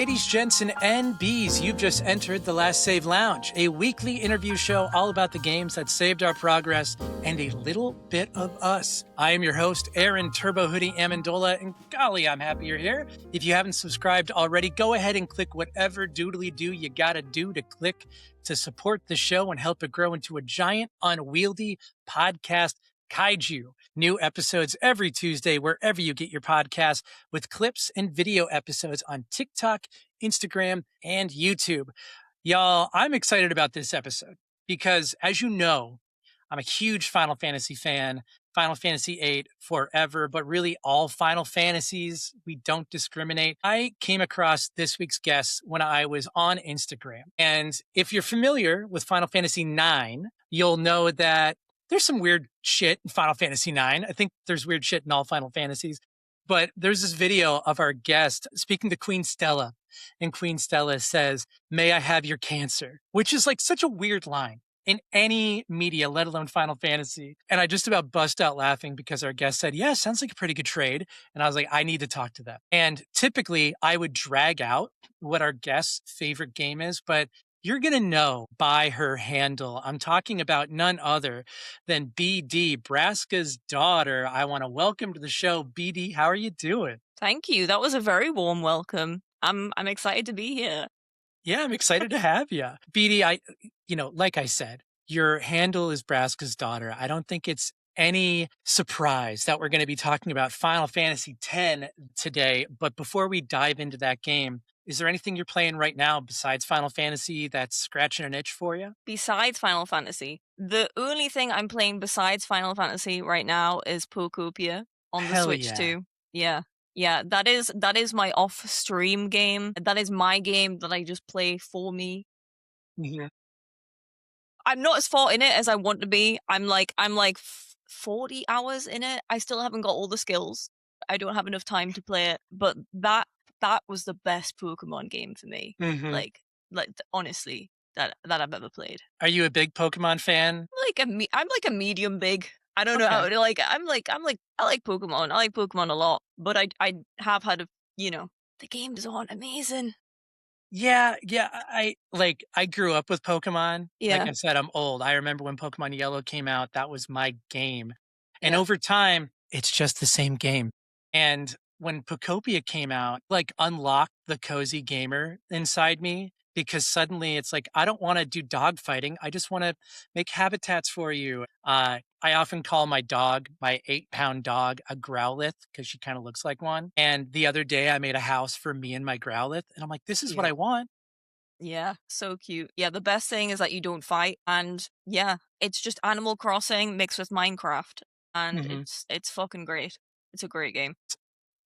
Ladies, gents, and NBs, you've just entered the Last Save Lounge, a weekly interview show all about the games that saved our progress and a little bit of us. I am your host, Aaron Turbo Hoodie Amendola, and golly, I'm happy you're here. If you haven't subscribed already, go ahead and click whatever doodly-doo you gotta do to click to support the show and help it grow into a giant, unwieldy podcast kaiju. New episodes every Tuesday, wherever you get your podcasts, with clips and video episodes on TikTok, Instagram, and YouTube. Y'all, I'm excited about this episode because, as you know, I'm a huge Final Fantasy fan. Final Fantasy VIII forever, but really all Final Fantasies. We don't discriminate. I came across this week's guest when I was on Instagram. And if you're familiar with Final Fantasy IX, you'll know that there's some weird shit in Final Fantasy IX. I think there's weird shit in all Final Fantasies. But there's this video of our guest speaking to Queen Stella. And Queen Stella says, "May I have your cancer?" Which is like such a weird line in any media, let alone Final Fantasy. And I just about bust out laughing because our guest said, "Yeah, sounds like a pretty good trade." And I was like, I need to talk to them. And typically I would drag out what our guest's favorite game is, but you're going to know by her handle. I'm talking about none other than BD, Braska's daughter. I want to welcome to the show, BD. How are you doing? Thank you. That was a very warm welcome. I'm excited to be here. Yeah, I'm excited to have you. BD, like I said, your handle is Braska's daughter. I don't think it's any surprise that we're going to be talking about Final Fantasy X today. But before we dive into that game, is there anything you're playing right now besides Final Fantasy that's scratching an itch for you? Besides Final Fantasy, the only thing I'm playing besides Final Fantasy right now is Pokopia on the Hell Switch yeah. too. Yeah, that is my off-stream game. That is my game that I just play for me. Mm-hmm. I'm not as far in it as I want to be. I'm like 40 hours in it. I still haven't got all the skills. I don't have enough time to play it, but that was the best Pokemon game for me. Mm-hmm. Like honestly, that I've ever played. Are you a big Pokemon fan? I'm like a medium big. I don't know how to I like Pokemon. I like Pokemon a lot, but I have had the games aren't amazing. Yeah. I grew up with Pokemon. Yeah. Like I said, I'm old. I remember when Pokemon Yellow came out, that was my game. And Yeah. over time, it's just the same game. And when Pokopia came out, like unlocked the cozy gamer inside me because suddenly it's like, I don't want to do dog fighting. I just want to make habitats for you. I often call my dog, my 8-pound dog, a Growlithe because she kind of looks like one. And the other day I made a house for me and my Growlithe. And I'm like, this is what I want. Yeah, so cute. Yeah, the best thing is that you don't fight, and yeah, it's just Animal Crossing mixed with Minecraft, and it's fucking great. It's a great game.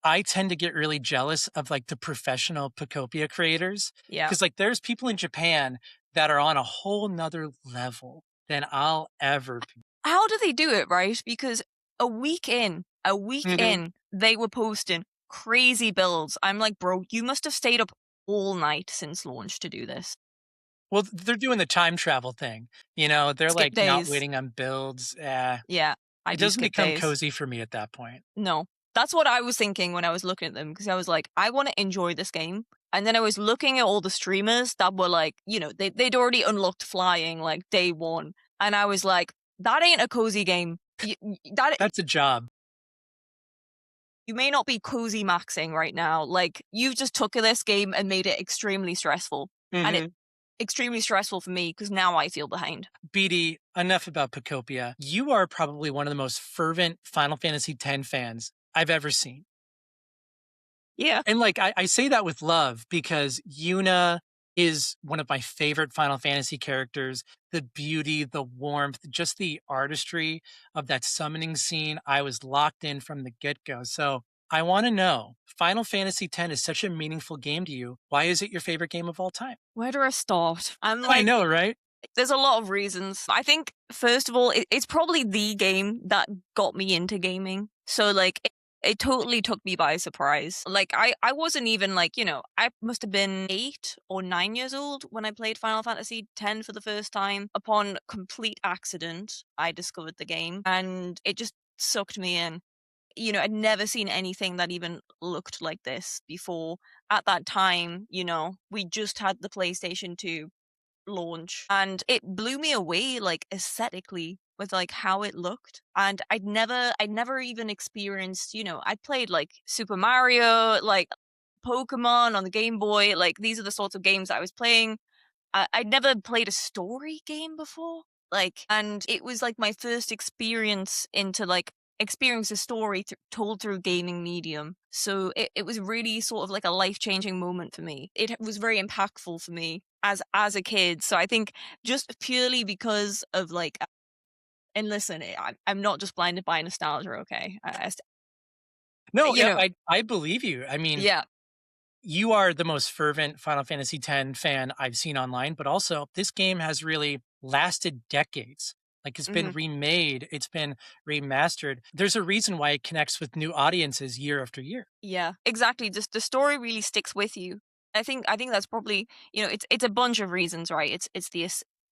I tend to get really jealous of like the professional Pokopia creators. Yeah. Because like there's people in Japan that are on a whole nother level than I'll ever be. How do they do it, right? Because a week in, they were posting crazy builds. I'm like, bro, you must have stayed up all night since launch to do this. Well, they're doing the time travel thing. They're Skip like not days. waiting on builds. Yeah, I It do doesn't skip become days. cozy for me at that point. No, that's what I was thinking when I was looking at them, because I was like, I want to enjoy this game. And then I was looking at all the streamers that were like, they'd already unlocked flying like day one. And I was like, that ain't a cozy game. That's a job. You may not be cozy maxing right now. Like, you've just took this game and made it extremely stressful. And it's extremely stressful for me because now I feel behind. BD, enough about Pokopia. You are probably one of the most fervent Final Fantasy X fans I've ever seen. Yeah. And like, I say that with love because Yuna is one of my favorite Final Fantasy characters. The beauty, the warmth, just the artistry of that summoning scene. I was locked in from the get-go. So I want to know, Final Fantasy X is such a meaningful game to you. Why is it your favorite game of all time? Where do I start? I know, right? There's a lot of reasons. I think, first of all, it's probably the game that got me into gaming. So, like, it totally took me by surprise. Like, I wasn't even like, I must have been 8 or 9 years old when I played Final Fantasy X for the first time. Upon complete accident, I discovered the game and it just sucked me in. you know, I'd never seen anything that even looked like this before. At that time, you know, we just had the PlayStation 2 launch, and it blew me away, like, aesthetically, with like how it looked. And I'd never even experienced, you know, I played like Super Mario, like Pokemon on the Game Boy. Like, these are the sorts of games that I was playing. I'd never played a story game before, like, and it was like my first experience into like experience a story told through gaming medium. So it was really sort of like a life changing moment for me. It was very impactful for me as a kid. So I think just purely because of like, and listen, I'm not just blinded by nostalgia. Okay, No, you know, I believe you. I mean, yeah. you are the most fervent Final Fantasy X fan I've seen online, but also this game has really lasted decades. Like, it's been Mhm. remade, it's been remastered. There's a reason why it connects with new audiences year after year. Yeah, exactly. Just the story really sticks with you. I think that's probably, you know, it's a bunch of reasons, right? It's the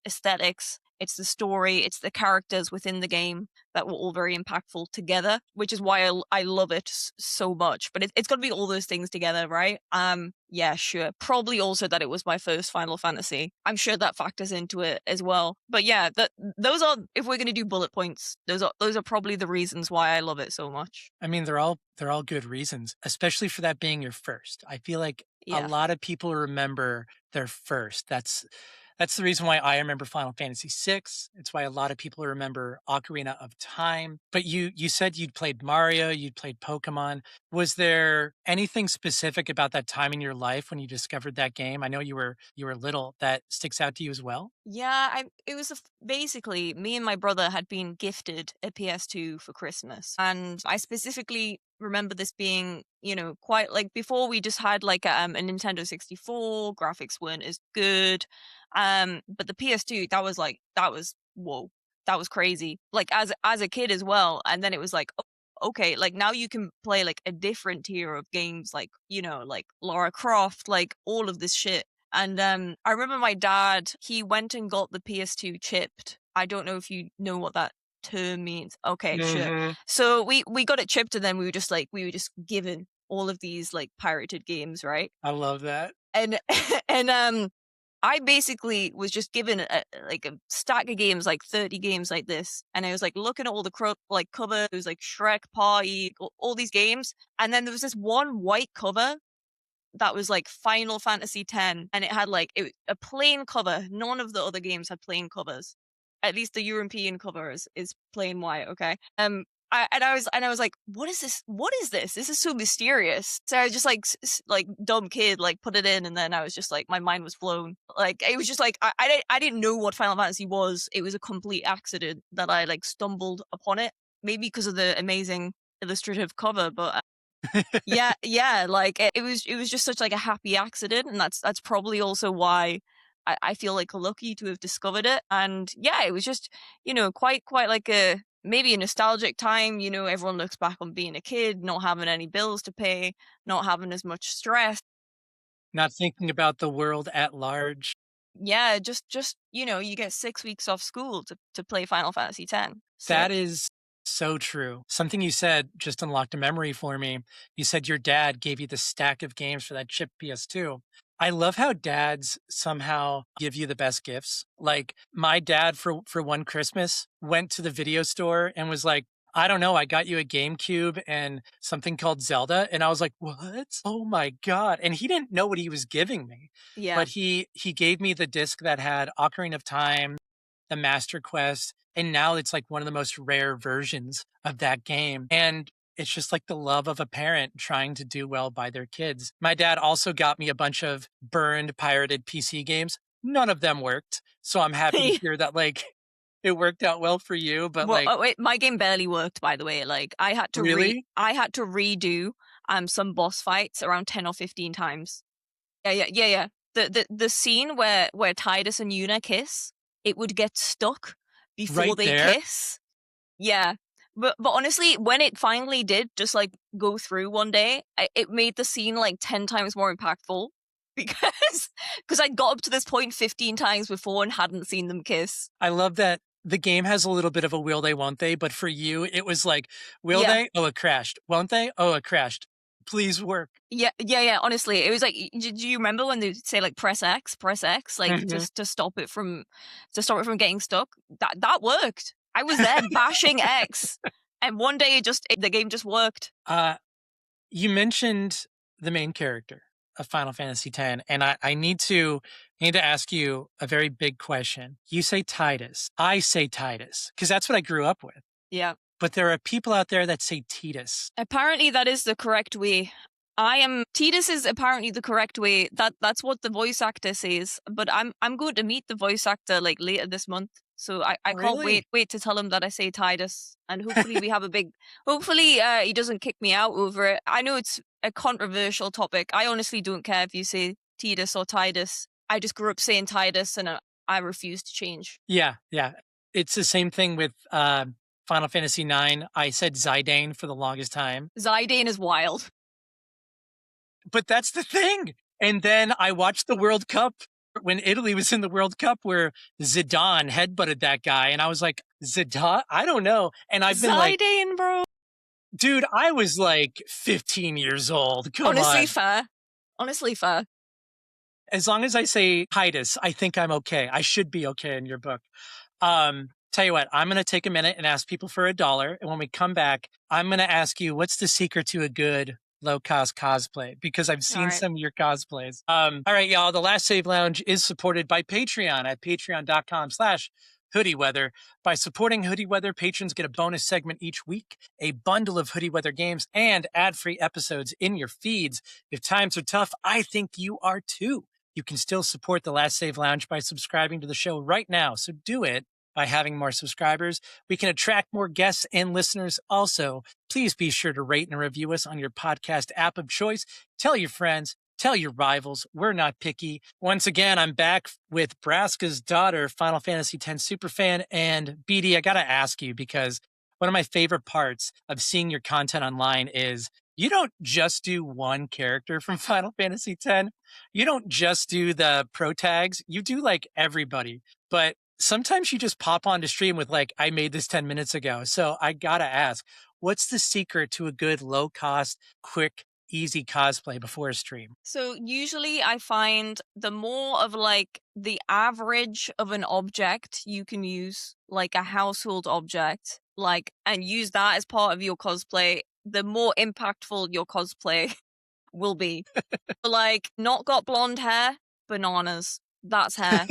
aesthetics, it's the story, it's the characters within the game that were all very impactful together, which is why I love it so much. But it's got to be all those things together, right? Yeah, sure. Probably also that it was my first Final Fantasy. I'm sure that factors into it as well. But yeah, those are, if we're going to do bullet points, those are probably the reasons why I love it so much. I mean, they're all good reasons, especially for that being your first. I feel like a Yeah. lot of people remember their first. That's the reason why I remember Final Fantasy VI. It's why a lot of people remember Ocarina of Time. But you said you'd played Mario, you'd played Pokemon. Was there anything specific about that time in your life when you discovered that game? I know you were little, that sticks out to you as well. Yeah, it was basically me and my brother had been gifted a PS2 for Christmas. And I specifically remember this being, you know, quite like before we just had like a Nintendo 64, graphics weren't as good. But the PS2, that was whoa. That was crazy. Like as a kid as well. And then it was like, okay, like now you can play like a different tier of games, like, you know, like Lara Croft, like all of this shit. And I remember my dad, he went and got the PS2 chipped. I don't know if you know what that term means. Okay, sure. Hmm. So we got it chipped, and then we were just given all of these like pirated games, right? I love that. And and I basically was just given like a stack of games, like 30 games like this. And I was like looking at all the like covers, it was like Shrek Party, all these games. And then there was this one white cover that was like Final Fantasy X, and it had like a plain cover. None of the other games had plain covers. At least the European cover is plain white. Okay. I was like, what is this? What is this? This is so mysterious. So I was just like, like dumb kid, like put it in, and then I was just like, my mind was blown. Like it was just like I didn't know what Final Fantasy was. It was a complete accident that I like stumbled upon it. Maybe because of the amazing illustrative cover, but yeah, yeah, like it was just such like a happy accident, and that's probably also why I feel like lucky to have discovered it. And yeah, it was just, you know, quite like a maybe a nostalgic time. You know, everyone looks back on being a kid, not having any bills to pay, not having as much stress. Not thinking about the world at large. Yeah, just you know, you get 6 weeks off school to play Final Fantasy X. That Sick. is so true. Something you said just unlocked a memory for me. You said your dad gave you the stack of games for that chip PS2. I love how dads somehow give you the best gifts. Like, my dad for one Christmas went to the video store and was like, I don't know, I got you a GameCube and something called Zelda. And I was like, what? Oh my God. And he didn't know what he was giving me. Yeah. But he gave me the disc that had Ocarina of Time, the Master Quest, and now it's like one of the most rare versions of that game. And it's just like the love of a parent trying to do well by their kids. My dad also got me a bunch of burned pirated PC games. None of them worked. So I'm happy to hear that like it worked out well for you, but Well, like oh, wait, my game barely worked, by the way. Like really? I had to redo some boss fights around 10 or 15 times. Yeah. The scene where Tidus and Yuna kiss, it would get stuck before Right they there? kiss. Yeah. But honestly, when it finally did just like go through one day, it made the scene like 10 times more impactful because I got up to this point 15 times before and hadn't seen them kiss. I love that the game has a little bit of a will they, won't they? But for you, it was like, will Yeah. they? Oh, it crashed. Won't they? Oh, it crashed. Please work. Yeah. Honestly, it was like, do you remember when they say like press X, like Mhm. just to stop it from getting stuck? That worked. I was there bashing X, and one day the game just worked. You mentioned the main character of Final Fantasy X, and I need to ask you a very big question. You say Titus. I say Titus because that's what I grew up with. Yeah. But there are people out there that say Titus. Apparently, that is the correct way. Titus is apparently the correct way. That's what the voice actor says. But I'm going to meet the voice actor like later this month. So I can't Really? wait to tell him that I say Titus. And hopefully we have hopefully he doesn't kick me out over it. I know it's a controversial topic. I honestly don't care if you say Titus or Titus. I just grew up saying Titus and I refuse to change. Yeah. It's the same thing with Final Fantasy IX. I said Zidane for the longest time. Zidane is wild. But that's the thing. And then I watched the World Cup when Italy was in the World Cup where Zidane headbutted that guy. And I was like, Zidane? I don't know. And I've been like, Zidane, bro. dude, I was like 15 years old. Come Honestly, on. fair. Honestly, fair. As long as I say Titus, I think I'm okay. I should be okay in your book. Tell you what, I'm going to take a minute and ask people for $1. And when we come back, I'm going to ask you, what's the secret to a good low-cost cosplay? Because I've seen some of your cosplays. All right, y'all. The Last Save Lounge is supported by Patreon at patreon.com/Hoodie Weather. By supporting Hoodie Weather, patrons get a bonus segment each week, a bundle of Hoodie Weather games, and ad-free episodes in your feeds. If times are tough, I think you are too. You can still support The Last Save Lounge by subscribing to the show right now. So do it. By having more subscribers, we can attract more guests and listeners. Also, please be sure to rate and review us on your podcast app of choice. Tell your friends, tell your rivals. We're not picky. Once again, I'm back with Braskasdaughter, Final Fantasy X superfan. And BD, I got to ask you, because one of my favorite parts of seeing your content online is you don't just do one character from Final Fantasy X. You don't just do the pro tags. You do like everybody. But sometimes you just pop onto stream with like, I made this 10 minutes ago. So I got to ask, what's the secret to a good low cost, quick, easy cosplay before a stream? So usually I find the more of like the average of an object you can use, like a household object, like, and use that as part of your cosplay, the more impactful your cosplay will be. Like, not got blonde hair, bananas. That's hair.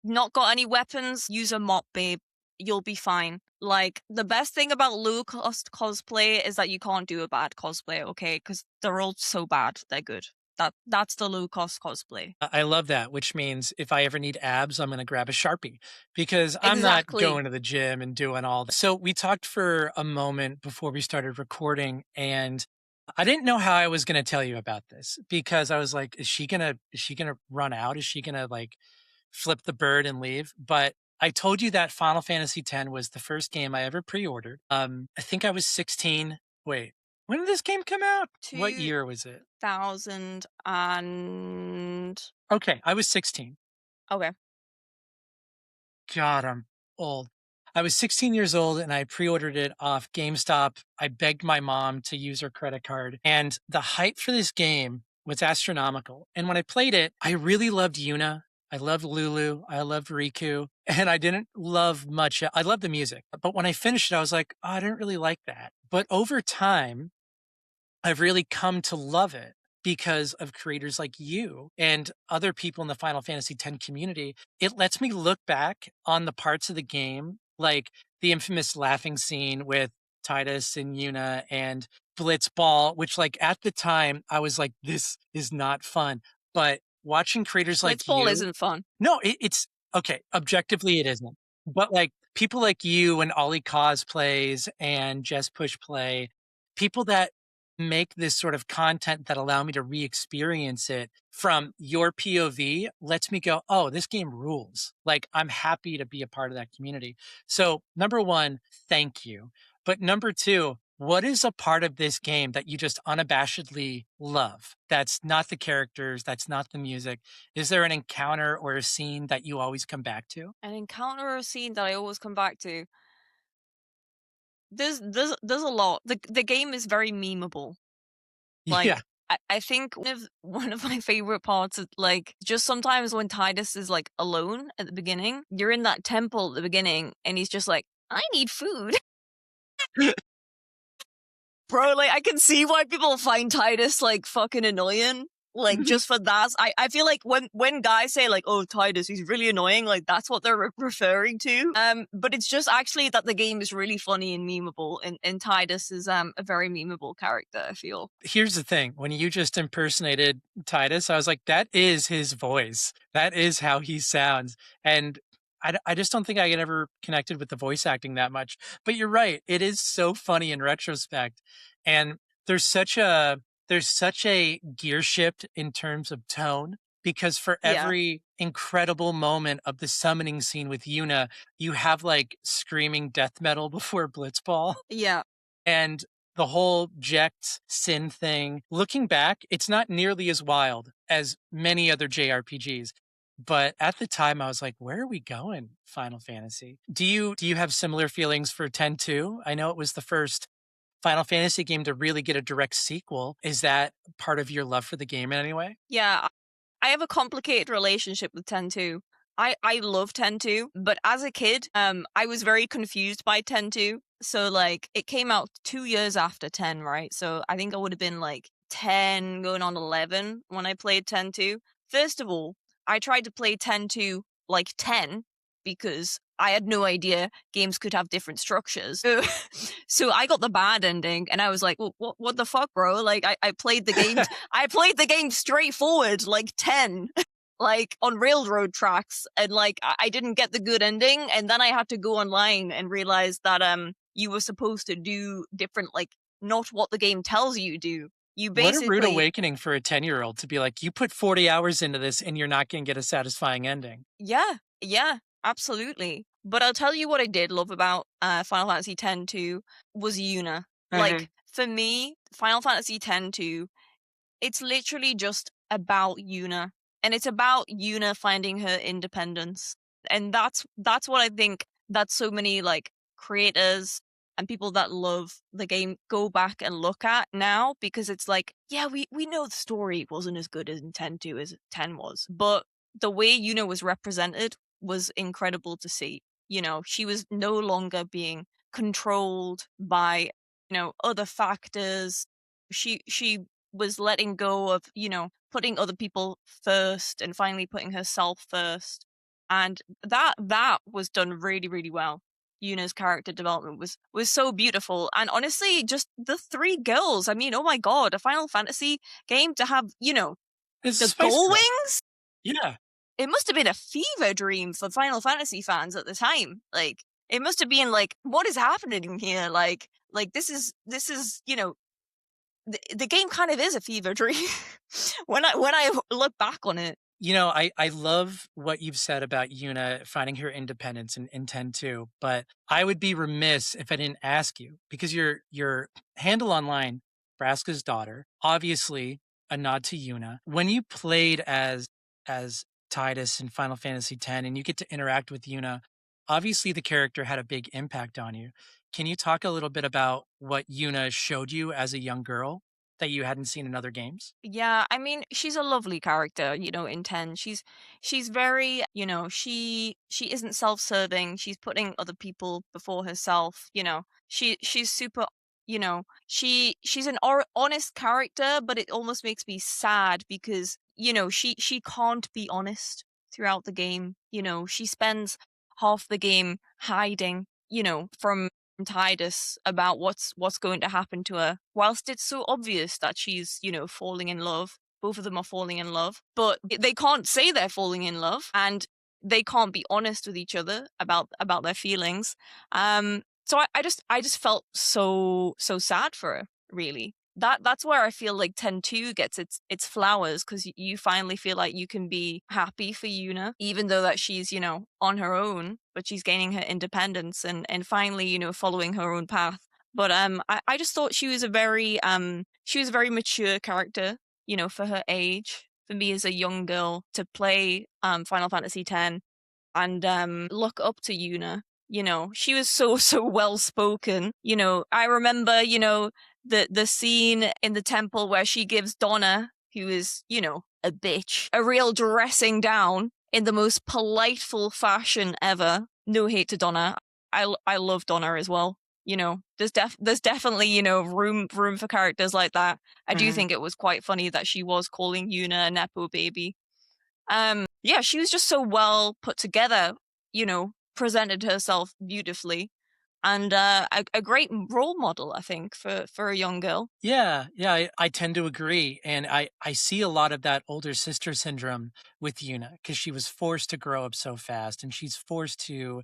Not got any weapons, use a mop, babe. You'll be fine. Like, the best thing about low cost cosplay is that you can't do a bad cosplay, okay? Because they're all so bad, they're good. That's the low cost cosplay. I love that, which means if I ever need abs, I'm going to grab a Sharpie because I'm not going to the gym and doing all that. So we talked for a moment before we started recording, and I didn't know how I was going to tell you about this because I was like, is she going to run out? Is she going to like flip the bird and leave? But I told you that Final Fantasy X was the first game I ever pre-ordered. I think I was 16. Wait, when did this game come out? What year was it? 2000 and... Okay, I was 16. Okay. God, I'm old. I was 16 years old and I pre-ordered it off GameStop. I begged my mom to use her credit card, and the hype for this game was astronomical. And when I played it, I really loved Yuna. I loved Lulu. I loved Riku. And I didn't love much. I loved the music. But when I finished it, I was like, oh, I didn't really like that. But over time, I've really come to love it because of creators like you and other people in the Final Fantasy X community. It lets me look back on the parts of the game, like the infamous laughing scene with Titus and Yuna and Blitzball, which like at the time I was like, this is not fun. But watching creators like you... Blitzball isn't fun. No, it's okay. Objectively, it isn't. But like people like you and Ollie Cosplays and Just Push Play, people that make this sort of content that allow me to re-experience it from your POV lets me go, oh, this game rules. Like, I'm happy to be a part of that community. So number one, thank you. But number two, What is a part of this game that you just unabashedly love? That's not the characters, that's not the music. Is there an encounter or a scene that you always come back to? An encounter or a scene that I always come back to. There's a lot. The game is very memeable. Like, Yeah. I think one of my favorite parts is, like, just sometimes when Titus is, like, alone at the beginning, you're in that temple at the beginning, and he's just like, "I need food." Bro, like, I can see why people find Titus, like, fucking annoying. Like, just for that. I feel like when guys say, like, "Oh, Titus, he's really annoying," like, that's what they're referring to. But it's just actually that the game is really funny and memeable, and Titus is a very memeable character, I feel. Here's the thing, when you just impersonated Titus, I was like, that is his voice. That is how he sounds. And I just don't think I had ever connected with the voice acting that much. But you're right, it is so funny in retrospect. And there's such a there's such a gear shift in terms of tone because for Yeah. every incredible moment of the summoning scene with Yuna, you have like screaming death metal before Blitzball. Yeah. And the whole Jecht Sin thing, looking back, it's not nearly as wild as many other JRPGs. But at the time I was like, where are we going, Final Fantasy? Do you have similar feelings for 10-2? I know it was the first Final Fantasy game to really get a direct sequel. Is that part of your love for the game in any way? Yeah, I have a complicated relationship with 10-2. I love 10-2, but as a kid, I was very confused by 10-2. So like it came out 2 years after 10, right? So I think I would have been like 10 going on 11 when I played 10-2. First of all, I tried to play 10-2 like 10 because I had no idea games could have different structures. So I got the bad ending and I was like, well, what the fuck, bro? Like I played the game I played the game straightforward, like 10, like on railroad tracks, and like I didn't get the good ending, and then I had to go online and realize that you were supposed to do different, like not what the game tells you to do. You What a rude basically awakening for a 10-year-old to be like, you put 40 hours into this and you're not going to get a satisfying ending. Yeah, yeah, absolutely. But I'll tell you what I did love about Final Fantasy X-2 was Yuna. Mhm. Like for me, Final Fantasy X-2, it's literally just about Yuna, and it's about Yuna finding her independence. And that's what I think that so many like creators and people that love the game go back and look at now, because it's like, yeah, we know the story wasn't as good in 10-2 as 10 was, but the way Yuna was represented was incredible to see. You know, she was no longer being controlled by, other factors. She was letting go of, putting other people first and finally putting herself first. And that was done really, really well. Yuna's character development was so beautiful. And honestly, just the three girls. I mean, oh my god, a Final Fantasy game to have, It's the Spice Gull Girls. Wings? Yeah. It must have been a fever dream for Final Fantasy fans at the time. Like, it must have been like, what is happening here? Like this is, the game kind of is a fever dream when I look back on it. I love what you've said about Yuna finding her independence in 10-2, but I would be remiss if I didn't ask you because your handle online, Braska's daughter, obviously a nod to Yuna. When you played as Titus in Final Fantasy X and you get to interact with Yuna, obviously the character had a big impact on you. Can you talk a little bit about what Yuna showed you as a young girl that you hadn't seen in other games? Yeah, I mean, she's a lovely character, in 10. She's very, she isn't self-serving. She's putting other people before herself, She's super, she's an honest character, but it almost makes me sad because, she can't be honest throughout the game. She spends half the game hiding, from Titus about what's going to happen to her, whilst it's so obvious that she's, falling in love. Both of them are falling in love, but they can't say they're falling in love, and they can't be honest with each other about their feelings. So I just felt so sad for her, really. That's where I feel like 10-2 gets its flowers, because you finally feel like you can be happy for Yuna, even though that she's, on her own, but she's gaining her independence and finally, following her own path. But I just thought she was a very mature character, for her age. For me as a young girl to play Final Fantasy X and look up to Yuna. She was so so well spoken. I remember, the scene in the temple where she gives Donna, who is, a bitch, a real dressing down in the most politeful fashion ever. No hate to Donna. I love Donna as well. There's definitely, room for characters like that. I do think it was quite funny that she was calling Yuna a nepo baby. Yeah, she was just so well put together, presented herself beautifully, and a great role model, I think, for a young girl. Yeah, I tend to agree. And I see a lot of that older sister syndrome with Yuna because she was forced to grow up so fast and she's forced to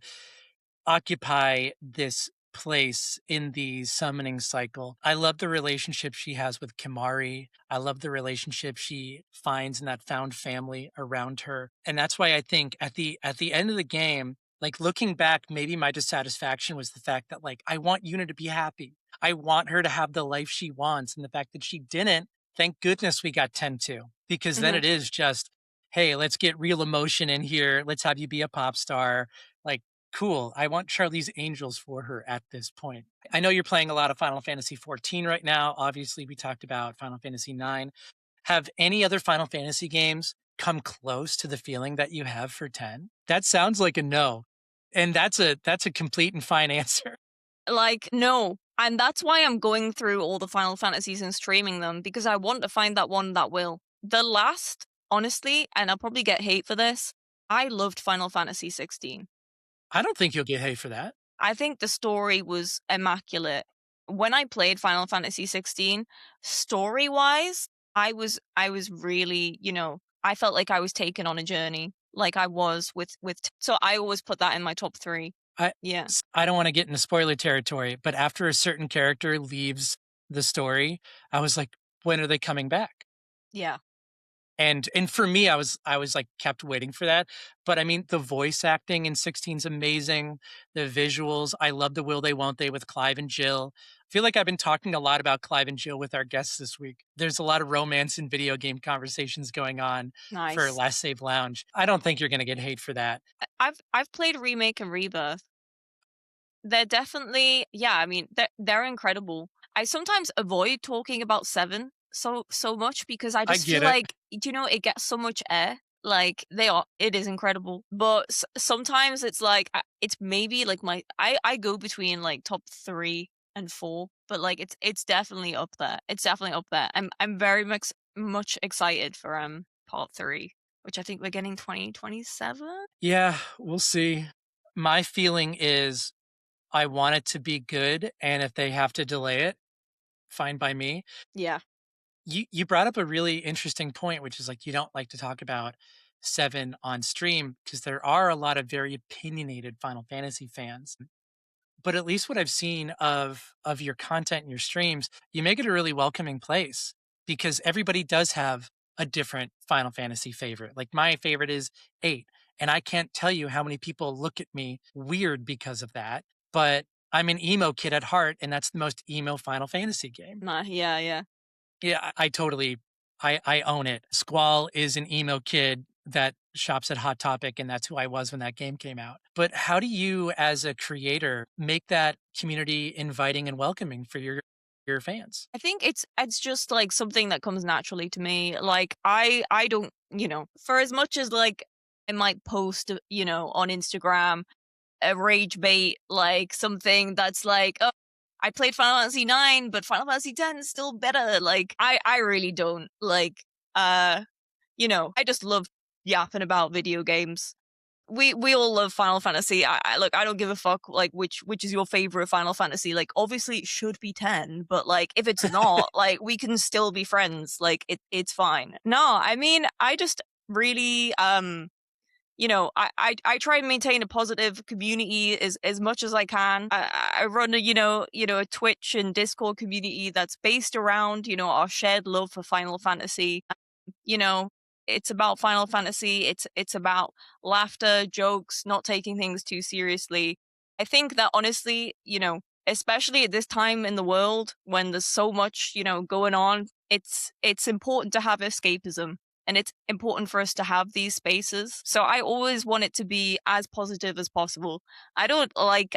occupy this place in the summoning cycle. I love the relationship she has with Kimari. I love the relationship she finds in that found family around her. And that's why I think at the end of the game, like looking back, maybe my dissatisfaction was the fact that like I want Yuna to be happy. I want her to have the life she wants. And the fact that she didn't, thank goodness we got 10-2. Because then Mhm. it is just, hey, let's get real emotion in here. Let's have you be a pop star. Like, cool. I want Charlie's Angels for her at this point. I know you're playing a lot of Final Fantasy 14 right now. Obviously, we talked about Final Fantasy 9. Have any other Final Fantasy games come close to the feeling that you have for 10? That sounds like a no. And that's a complete and fine answer. Like, no. And that's why I'm going through all the Final Fantasies and streaming them, because I want to find that one that will. The last, honestly, and I'll probably get hate for this, I loved Final Fantasy 16. I don't think you'll get hate for that. I think the story was immaculate. When I played Final Fantasy 16, story-wise, I was really, I felt like I was taken on a journey, like I was with so I always put that in my top 3. I Yeah. I don't want to get into spoiler territory, but after a certain character leaves the story, I was like, when are they coming back? Yeah. And for me, I was like kept waiting for that. But I mean, the voice acting in 16 is amazing. The visuals, I love the will they won't they with Clive and Jill. I feel like I've been talking a lot about Clive and Jill with our guests this week. There's a lot of romance and video game conversations going on for Nice. Last Save Lounge. I don't think you're going to get hate for that. I've played Remake and Rebirth. They're definitely, yeah, I mean, they're incredible. I sometimes avoid talking about 7 so much because I I just feel get it. like, it gets so much air. Like it is incredible. But sometimes it's like it's maybe like I go between like top 3 and 4, but like it's definitely up there. It's definitely up there. I'm very much excited for part 3, which I think we're getting 2027. Yeah, we'll see. My feeling is I want it to be good. And if they have to delay it, fine by me. Yeah. You brought up a really interesting point, which is like you don't like to talk about 7 on stream because there are a lot of very opinionated Final Fantasy fans. But at least what I've seen of your content and your streams, you make it a really welcoming place because everybody does have a different Final Fantasy favorite. Like my favorite is 8, and I can't tell you how many people look at me weird because of that, but I'm an emo kid at heart and that's the most emo Final Fantasy game. Nah, yeah, yeah. Yeah, I totally I own it. Squall is an emo kid that shops at Hot Topic, and that's who I was when that game came out. But how do you, as a creator, make that community inviting and welcoming for your fans? I think it's just like something that comes naturally to me. Like I don't, for as much as like I might post, on Instagram a rage bait, like something that's like, oh, I played Final Fantasy 9, but Final Fantasy 10 is still better. Like I really don't like I just love yapping about video games. We all love Final Fantasy. I look, I don't give a fuck like which is your favorite Final Fantasy. Like obviously it should be 10, but like if it's not, like we can still be friends. Like it's fine. No, I mean I just really I try and maintain a positive community as much as I can. I run a a Twitch and Discord community that's based around our shared love for Final Fantasy. You know, it's about Final Fantasy. It's about laughter, jokes, not taking things too seriously. I think that honestly, especially at this time in the world when there's so much, going on. It's important to have escapism, and it's important for us to have these spaces. So I always want it to be as positive as possible. I don't like,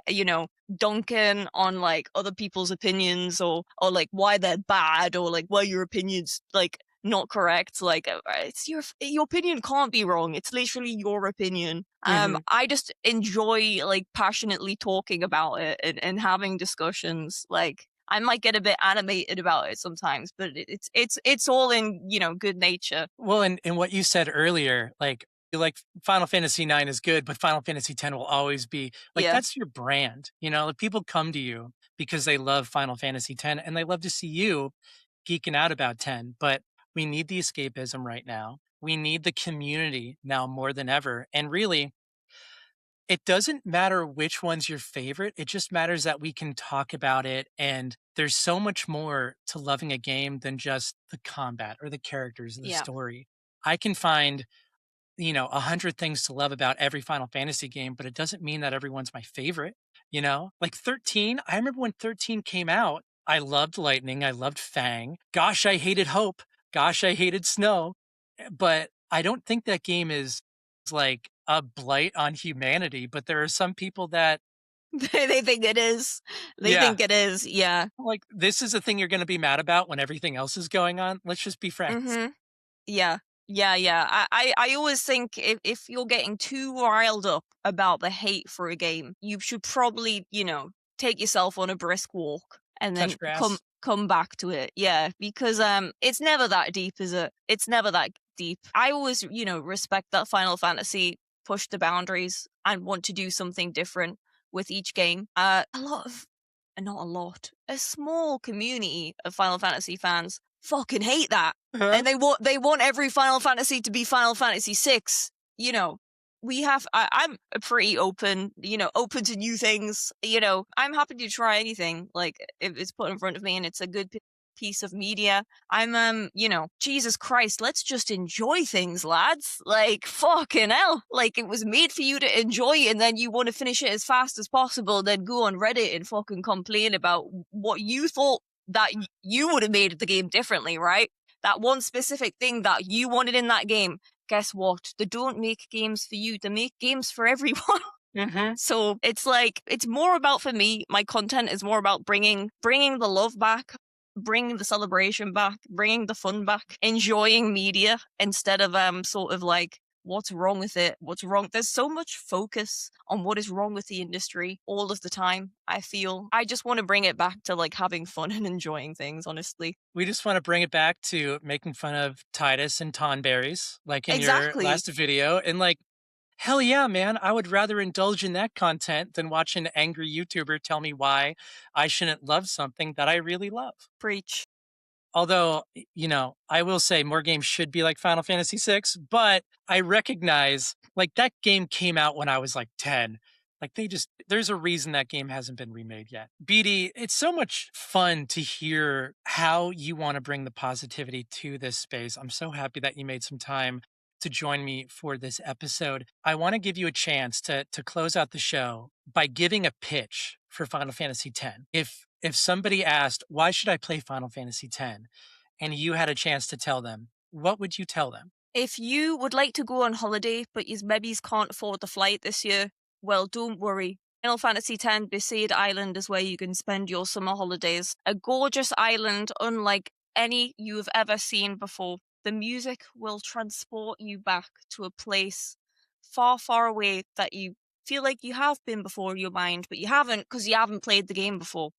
dunking on like other people's opinions, or like why they're bad, or like why your opinion's like not correct. Like it's your opinion can't be wrong. It's literally your opinion. I just enjoy like passionately talking about it, and having discussions. Like I might get a bit animated about it sometimes, but it's all in, good nature. Well, and what you said earlier, like you like Final Fantasy 9 is good, but Final Fantasy 10 will always be like Yeah. that's your brand. Like, people come to you because they love Final Fantasy 10 and they love to see you geeking out about 10. But we need the escapism right now. We need the community now more than ever. And really, it doesn't matter which one's your favorite. It just matters that we can talk about it. And there's so much more to loving a game than just the combat or the characters or the Yeah. story. I can find, 100 things to love about every Final Fantasy game, but it doesn't mean that everyone's my favorite. Like 13, I remember when 13 came out, I loved Lightning. I loved Fang. Gosh, I hated Hope. Gosh, I hated Snow. But I don't think that game is like a blight on humanity, but there are some people that, They think it is. They yeah, think it is. Yeah. like this is a thing you're going to be mad about when everything else is going on. Let's just be friends. Mm-hmm. Yeah. Yeah, yeah. I always think if you're getting too riled up about the hate for a game, you should probably, take yourself on a brisk walk and then Touch grass. come back to it. Yeah, because it's never that deep, is it? It's never that deep. I always, respect that Final Fantasy pushed the boundaries and want to do something different with each game. Not a lot, a small community of Final Fantasy fans fucking hate that. Uh-huh. And they want every Final Fantasy to be Final Fantasy 6. I'm pretty open, open to new things. I'm happy to try anything. Like if it's put in front of me and it's a good piece of media, I'm Jesus Christ, let's just enjoy things, lads. Like fucking hell. Like it was made for you to enjoy, and then you want to finish it as fast as possible, then go on Reddit and fucking complain about what you thought that you would have made the game differently, right? That one specific thing that you wanted in that game. Guess what? They don't make games for you. They make games for everyone. So it's like, it's more about, for me, my content is more about bringing the love back, bringing the celebration back, bringing the fun back, enjoying media instead of sort of like, what's wrong with it? What's wrong? There's so much focus on what is wrong with the industry all of the time. I feel I just want to bring it back to like having fun and enjoying things, honestly. We just want to bring it back to making fun of Titus and Tonberries, like in Exactly. your last video. And like, hell yeah, man, I would rather indulge in that content than watch an angry YouTuber tell me why I shouldn't love something that I really love. Preach. Although, I will say more games should be like Final Fantasy VI, but I recognize like that game came out when I was like 10. Like there's a reason that game hasn't been remade yet. BD, it's so much fun to hear how you want to bring the positivity to this space. I'm so happy that you made some time to join me for this episode. I want to give you a chance to close out the show by giving a pitch for Final Fantasy X. If somebody asked, why should I play Final Fantasy X? And you had a chance to tell them, what would you tell them? If you would like to go on holiday, but you maybe can't afford the flight this year, well, don't worry. Final Fantasy X Besaid Island is where you can spend your summer holidays. A gorgeous island unlike any you've ever seen before. The music will transport you back to a place far, far away that you feel like you have been before in your mind, but you haven't because you haven't played the game before.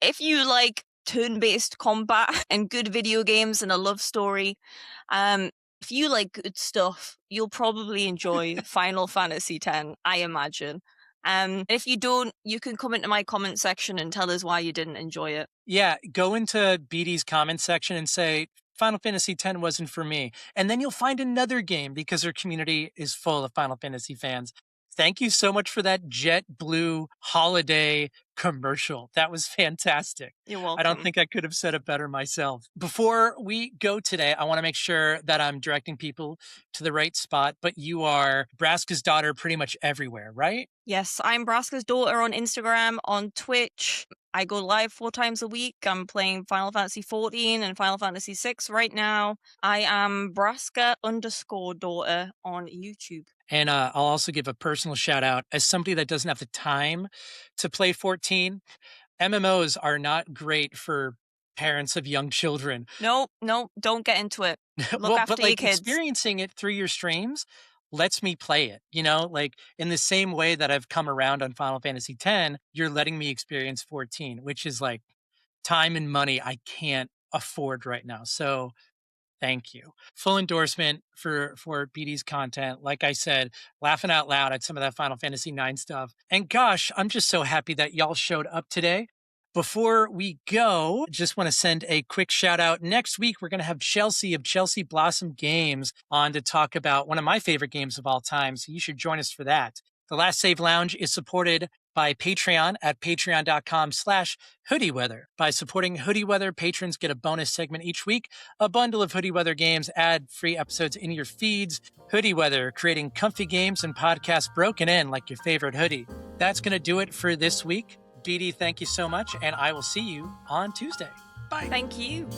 If you like turn-based combat and good video games and a love story, if you like good stuff, you'll probably enjoy Final Fantasy X, I imagine. If you don't, you can come into my comment section and tell us why you didn't enjoy it. Yeah, go into BD's comment section and say, Final Fantasy X wasn't for me. And then you'll find another game because our community is full of Final Fantasy fans. Thank you so much for that JetBlue holiday commercial. That was fantastic. You're welcome. I don't think I could have said it better myself. Before we go today, I want to make sure that I'm directing people to the right spot, but you are Braskasdaughter pretty much everywhere, right? Yes, I'm Braskasdaughter on Instagram, on Twitch. I go live 4 times a week. I'm playing Final Fantasy 14 and Final Fantasy 6 right now. I am Braska_daughter on YouTube. And I'll also give a personal shout out as somebody that doesn't have the time to play 14. MMOs are not great for parents of young children. Nope, don't get into it. Look after but like your kids. experiencing it through your streams lets me play it, like in the same way that I've come around on Final Fantasy X, you're letting me experience 14, which is like time and money I can't afford right now. So thank you. Full endorsement for BD's content. Like I said, laughing out loud at some of that Final Fantasy IX stuff. And gosh, I'm just so happy that y'all showed up today. Before we go, just want to send a quick shout out. Next week, we're going to have Chelsea of Chelsea Blossom Games on to talk about one of my favorite games of all time. So you should join us for that. The Last Save Lounge is supported by Patreon at patreon.com/hoodieweather. By supporting Hoodie Weather, patrons get a bonus segment each week, a bundle of Hoodie Weather games, ad-free episodes in your feeds. Hoodie Weather, creating comfy games and podcasts broken in like your favorite hoodie. That's going to do it for this week. BD, thank you so much, and I will see you on Tuesday. Bye. Thank you.